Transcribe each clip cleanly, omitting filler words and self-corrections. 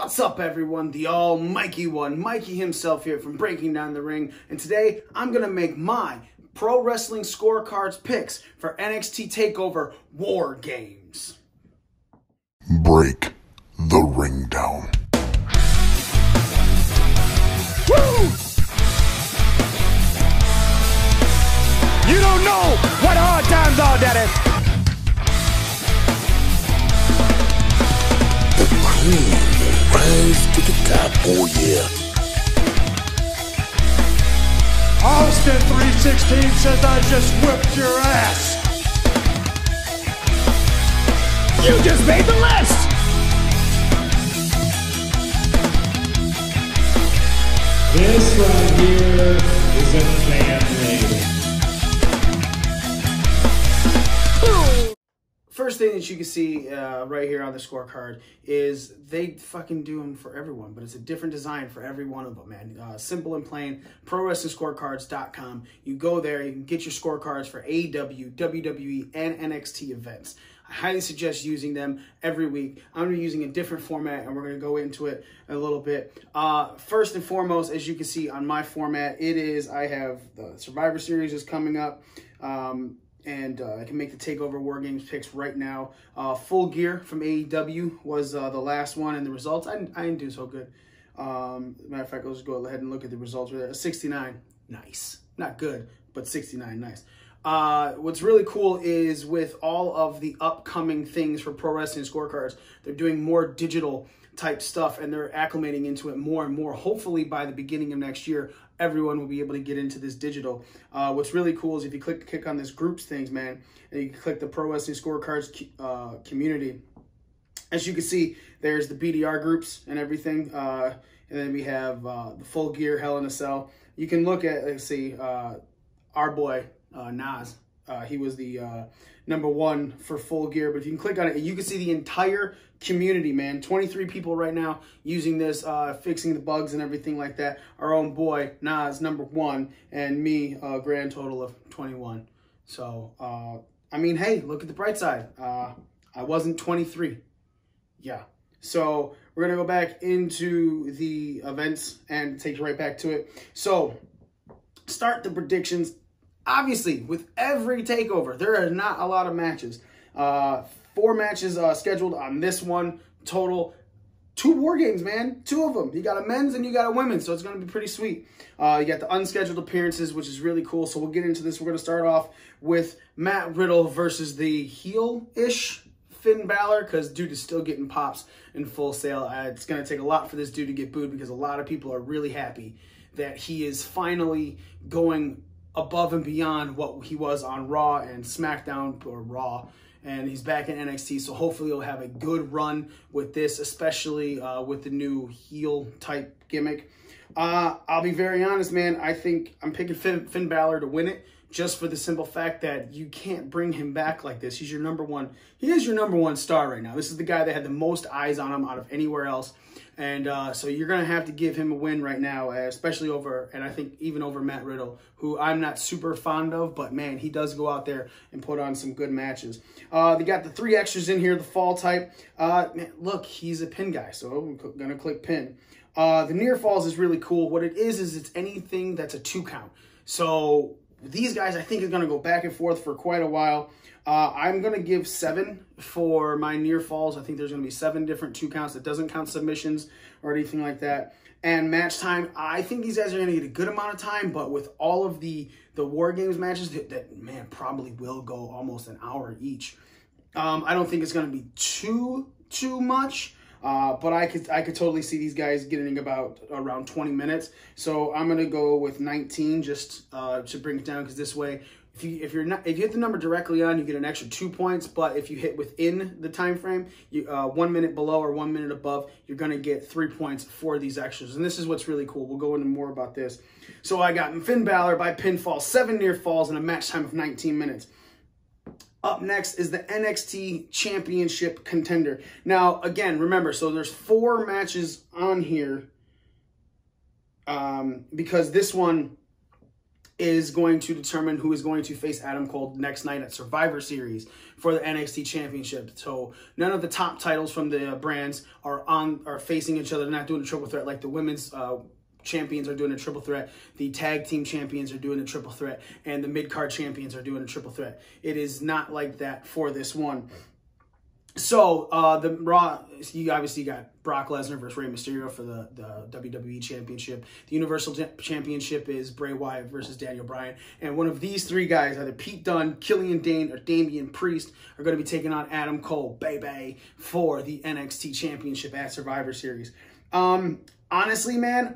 What's up, everyone? The almighty one, Mikey himself here from Breaking Down the Ring. And today, I'm going to make my Pro Wrestling Scorecards picks for NXT TakeOver WarGames. Break the ring down. Woo! You don't know what hard times are, Daddy. The cream will rise to the top, oh yeah. Austin 316 says I just whipped your ass. You just made the list. This right here is a family. First thing that you can see right here on the scorecard is they fucking do them for everyone, but it's a different design for every one of them, man. Simple and plain, ProWrestlingScorecards.com. You go there, you can get your scorecards for AEW, WWE, and NXT events. I highly suggest using them every week. I'm going to be using a different format, and we're going to go into it a little bit. First and foremost, as you can see on my format, I have the Survivor Series is coming up. And I can make the TakeOver WarGames picks right now. Full Gear from AEW was the last one, and the results, I didn't do so good. Matter of fact, I'll just go ahead and look at the results. 69, nice. Not good, but 69, nice. What's really cool is with all of the upcoming things for Pro Wrestling Scorecards, they're doing more digital type stuff, and they're acclimating into it more and more. Hopefully by the beginning of next year, everyone will be able to get into this digital. What's really cool is if you click on this groups things, man, and you can click the Pro Wrestling Scorecards community. As you can see, there's the BDR groups and everything. And then we have the Full Gear, Hell in a Cell. You can look at, let's see, our boy, Nas. He was the #1 for Full Gear. But if you can click on it, you can see the entire community, man. 23 people right now using this, fixing the bugs and everything like that. Our own boy, Nas, #1, and me, a grand total of 21. So, I mean, hey, look at the bright side. I wasn't 23. Yeah. So, we're going to go back into the events and take you right back to it. So, start the predictions. Obviously, with every takeover, there are not a lot of matches. 4 matches scheduled on this one. Total 2 war games, man. 2 of them. You got a men's and you got a women's, so it's going to be pretty sweet. You got the unscheduled appearances, which is really cool. So we'll get into this. We're going to start off with Matt Riddle versus the heel-ish Finn Balor, because dude is still getting pops in Full Sail. It's going to take a lot for this dude to get booed, because a lot of people are really happy that he is finally going above and beyond what he was on Raw and SmackDown, or Raw, and he's back in NXT, so hopefully he'll have a good run with this, especially with the new heel type gimmick. I'll be very honest, man. I think I'm picking Finn Balor to win it, just for the simple fact that you can't bring him back like this. He's your #1. He is your #1 star right now. This is the guy that had the most eyes on him out of anywhere else. And so you're going to have to give him a win right now, especially over, and I think even over Matt Riddle, who I'm not super fond of, but man, he does go out there and put on some good matches. They got the 3 extras in here, the fall type. Man, look, he's a pin guy, so I'm going to click pin. The near falls is really cool. What it is it's anything that's a 2 count. So these guys, I think, are going to go back and forth for quite a while. I'm going to give 7 for my near falls. I think there's going to be 7 different 2 counts. That doesn't count submissions or anything like that. And match time, I think these guys are going to get a good amount of time, but with all of the War Games matches, that man, probably will go almost an hour each. I don't think it's going to be too much. But I could totally see these guys getting about around 20 minutes. So I'm gonna go with 19 just to bring it down, because this way, if you hit the number directly on, you get an extra 2 points. But if you hit within the time frame, 1 minute below or 1 minute above, you're gonna get 3 points for these extras. And this is what's really cool. We'll go into more about this. So I got Finn Balor by pinfall, 7 near falls, and a match time of 19 minutes. Up next is the NXT Championship Contender. Now, again, remember, so there's 4 matches on here because this one is going to determine who is going to face Adam Cole next night at Survivor Series for the NXT Championship. So none of the top titles from the brands are facing each other. They're not doing a triple threat like the women's champions are doing a triple threat, the tag team champions are doing a triple threat, and the mid-card champions are doing a triple threat. It is not like that for this one. So, the Raw, you obviously got Brock Lesnar versus Rey Mysterio for the WWE Championship. The Universal Championship is Bray Wyatt versus Daniel Bryan. And one of these three guys, either Pete Dunne, Killian Dane, or Damian Priest, are going to be taking on Adam Cole, baby, for the NXT Championship at Survivor Series. Honestly, man,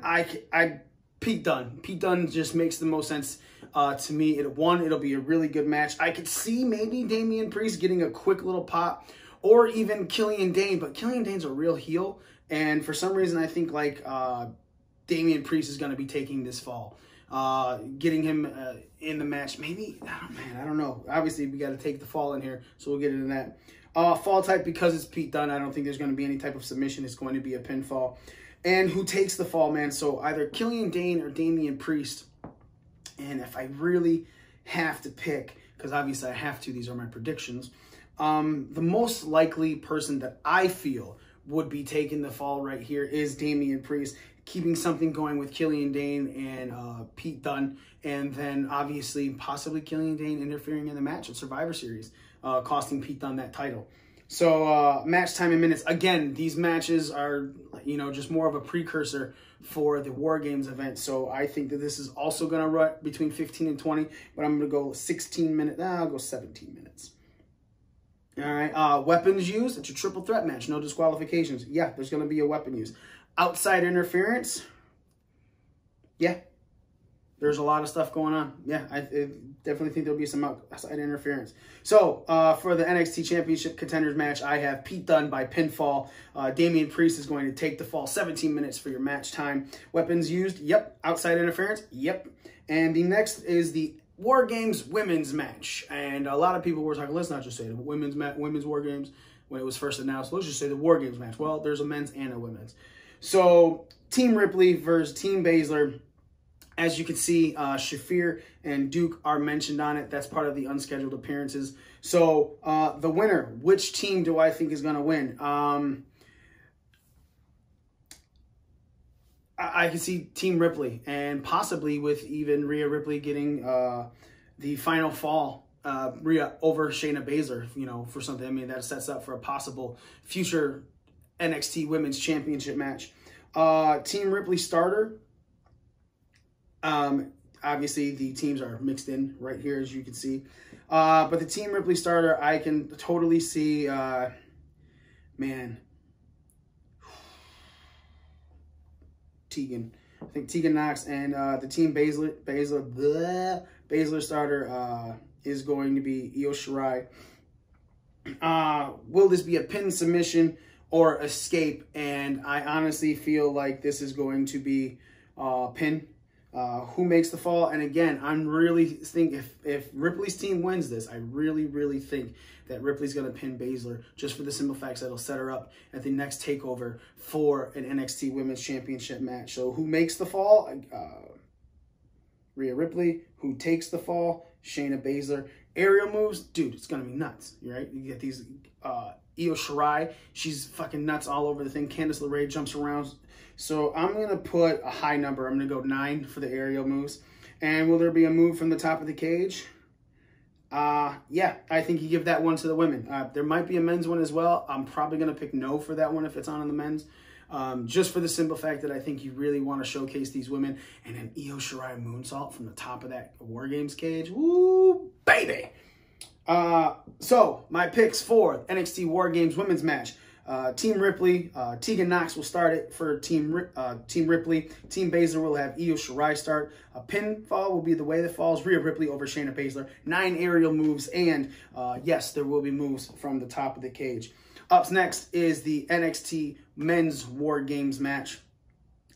Pete Dunne. Pete Dunne just makes the most sense to me. It'll be a really good match. I could see maybe Damian Priest getting a quick little pop, or even Killian Dane, but Killian Dane's a real heel, and for some reason I think like Damian Priest is going to be taking this fall, getting him in the match. Maybe, I don't know. Obviously, we got to take the fall in here, so we'll get into that. Fall type, because it's Pete Dunne, I don't think there's going to be any type of submission. It's going to be a pinfall. And who takes the fall, man? So either Killian Dane or Damian Priest. And if I really have to pick, because obviously I have to, these are my predictions, the most likely person that I feel would be taking the fall right here is Damian Priest, keeping something going with Killian Dane and Pete Dunne, and then obviously possibly Killian Dane interfering in the match at Survivor Series, costing Pete Dunne that title. So match time in minutes. Again, these matches are, just more of a precursor for the WarGames event. So I think that this is also going to run between 15 and 20, but I'm going to go 16 minutes. I'll go 17 minutes. All right, weapons used. It's a triple threat match. No disqualifications. Yeah, there's going to be a weapon used. Outside interference. Yeah, there's a lot of stuff going on. Yeah, I definitely think there'll be some outside interference. So, for the NXT Championship Contenders match, I have Pete Dunne by pinfall. Damian Priest is going to take the fall. 17 minutes for your match time. Weapons used. Yep. Outside interference. Yep. And the next is the WarGames women's match. And a lot of people were talking, let's not just say the women's WarGames when it was first announced. Let's just say the WarGames match. Well, there's a men's and a women's. So, Team Ripley versus Team Baszler. As you can see, Shafir and Duke are mentioned on it. That's part of the unscheduled appearances. So, the winner, which team do I think is going to win? I can see Team Ripley, and possibly with even Rhea Ripley getting the final fall, Rhea over Shayna Baszler, for something. I mean, that sets up for a possible future NXT Women's Championship match. Team Ripley starter. Obviously, the teams are mixed in right here, as you can see. But the Team Ripley starter, I can totally see, Tegan. I think Tegan Knox, and the Team Baszler starter is going to be Io Shirai. Will this be a pin submission or escape? And I honestly feel like this is going to be pin. Who makes the fall? And again, I'm really think if Ripley's team wins this, I really think that Ripley's going to pin Baszler, just for the simple fact that it'll set her up at the next takeover for an NXT Women's Championship match. So who makes the fall? Rhea Ripley. Who takes the fall? Shayna Baszler. Aerial moves, dude, it's going to be nuts, right? You get these Io Shirai. She's fucking nuts all over the thing. Candice LeRae jumps around. So I'm going to put a high number. I'm going to go 9 for the aerial moves. And will there be a move from the top of the cage? Yeah, I think you give that one to the women. There might be a men's one as well. I'm probably going to pick no for that one if it's on in the men's. Just for the simple fact that I think you really want to showcase these women. And an Io Shirai moonsault from the top of that WarGames cage. Woo, baby! So, my picks for NXT WarGames women's match. Team Ripley, Tegan Knox will start it for Team Ripley. Team Baszler will have Io Shirai start. A pinfall will be the way that falls. Rhea Ripley over Shayna Baszler. 9 aerial moves, and yes, there will be moves from the top of the cage. Up next is the NXT Men's WarGames match.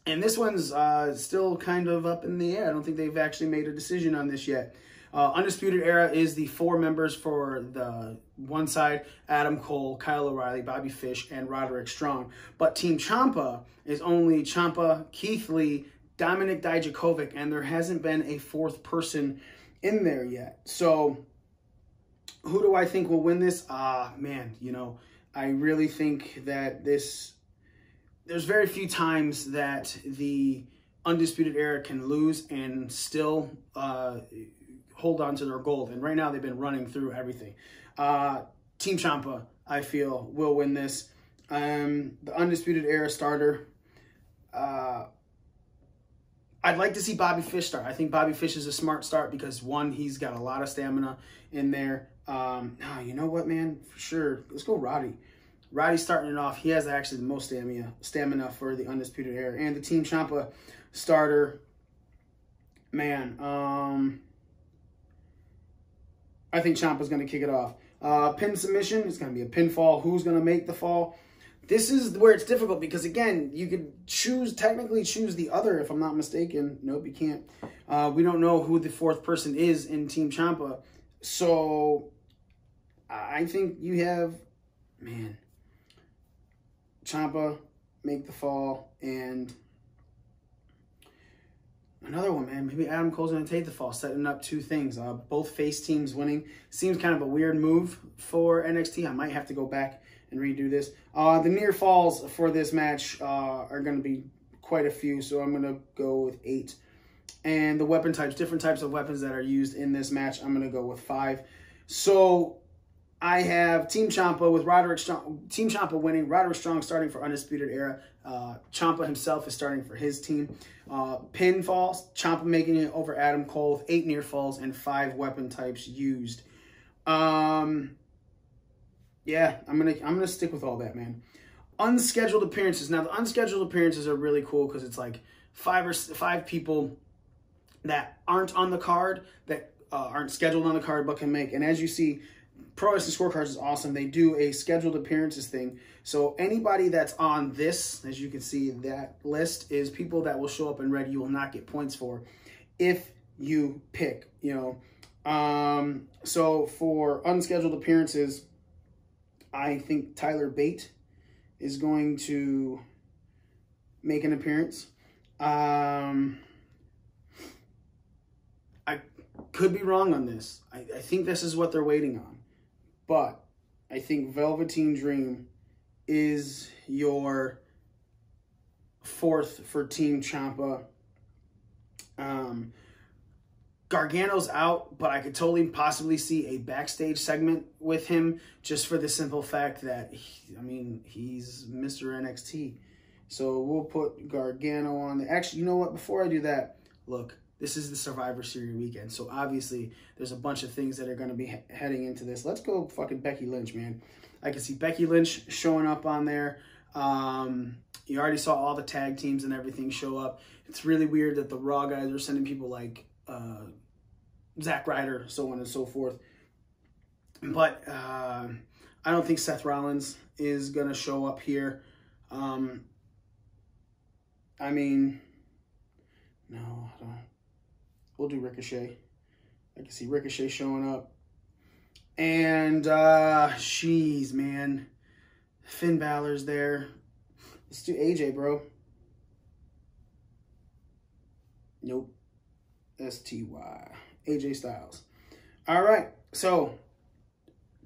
And this one's still kind of up in the air. I don't think they've actually made a decision on this yet. Undisputed Era is the 4 members for the one side: Adam Cole, Kyle O'Reilly, Bobby Fish, and Roderick Strong. But Team Ciampa is only Ciampa, Keith Lee, Dominik Dijakovic, and there hasn't been a fourth person in there yet. So who do I think will win this? Man, you know, I really think that there's very few times that the Undisputed Era can lose and still hold on to their gold. And right now they've been running through everything. Team Ciampa, I feel, will win this. The Undisputed Era starter, I'd like to see Bobby Fish start. I think Bobby Fish is a smart start because, one, he's got a lot of stamina in there. You know what, man? For sure. Let's go Roddy. Roddy's starting it off. He has actually the most stamina for the Undisputed Era. And the Team Ciampa starter, man, I think Ciampa's going to kick it off. Pin submission, it's going to be a pinfall. Who's going to make the fall? This is where it's difficult because, again, you could technically choose the other, if I'm not mistaken. Nope, you can't. We don't know who the fourth person is in Team Ciampa. So I think you have, man, Ciampa make the fall, and another one, man. Maybe Adam Cole's going to take the fall, setting up two things. Both face teams winning. Seems kind of a weird move for NXT. I might have to go back and redo this. The near falls for this match are going to be quite a few, so I'm going to go with 8. And the weapon types, different types of weapons that are used in this match, I'm going to go with 5. So I have Team Ciampa with Roderick Strong. Team Ciampa winning. Roderick Strong starting for Undisputed Era. Ciampa himself is starting for his team. Pinfalls. Ciampa making it over Adam Cole with 8 near falls and 5 weapon types used. Yeah, I'm gonna stick with all that, man. Unscheduled appearances. Now the unscheduled appearances are really cool because it's like 5 people that aren't on the card, that aren't scheduled on the card but can make. And as you see, Pro Wrestling Scorecards is awesome. They do a scheduled appearances thing. So anybody that's on this, as you can see, that list is people that will show up in red you will not get points for if you pick, you know. So for unscheduled appearances, I think Tyler Bate is going to make an appearance. I could be wrong on this. I think this is what they're waiting on. But I think Velveteen Dream is your 4th for Team Ciampa. Gargano's out, but I could totally possibly see a backstage segment with him just for the simple fact that, he's Mr. NXT. So we'll put Gargano on there. Actually, you know what? Before I do that, look, this is the Survivor Series weekend. So obviously there's a bunch of things that are going to be heading into this. Let's go fucking Becky Lynch, man. I can see Becky Lynch showing up on there. You already saw all the tag teams and everything show up. It's really weird that the Raw guys are sending people like Zack Ryder, so on and so forth. But I don't think Seth Rollins is going to show up here. No, I don't. We'll do Ricochet. I can see Ricochet showing up. And, jeez, man. Finn Balor's there. Let's do AJ, bro. Nope. STY. AJ Styles. All right. So,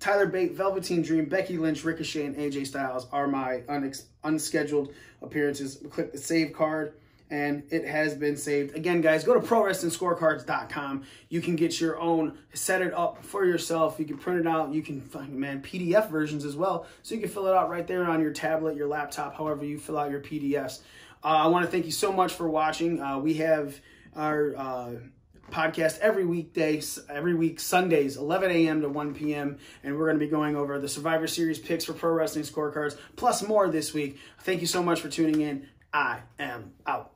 Tyler Bate, Velveteen Dream, Becky Lynch, Ricochet, and AJ Styles are my unscheduled appearances. Click the save card, and it has been saved. Again, guys, go to ProWrestlingScorecards.com. You can get your own, set it up for yourself. You can print it out. You can find, PDF versions as well. So you can fill it out right there on your tablet, your laptop, however you fill out your PDFs. I want to thank you so much for watching. We have our podcast every week, Sundays, 11 a.m. to 1 p.m. And we're going to be going over the Survivor Series picks for Pro Wrestling Scorecards, plus more this week. Thank you so much for tuning in. I am out.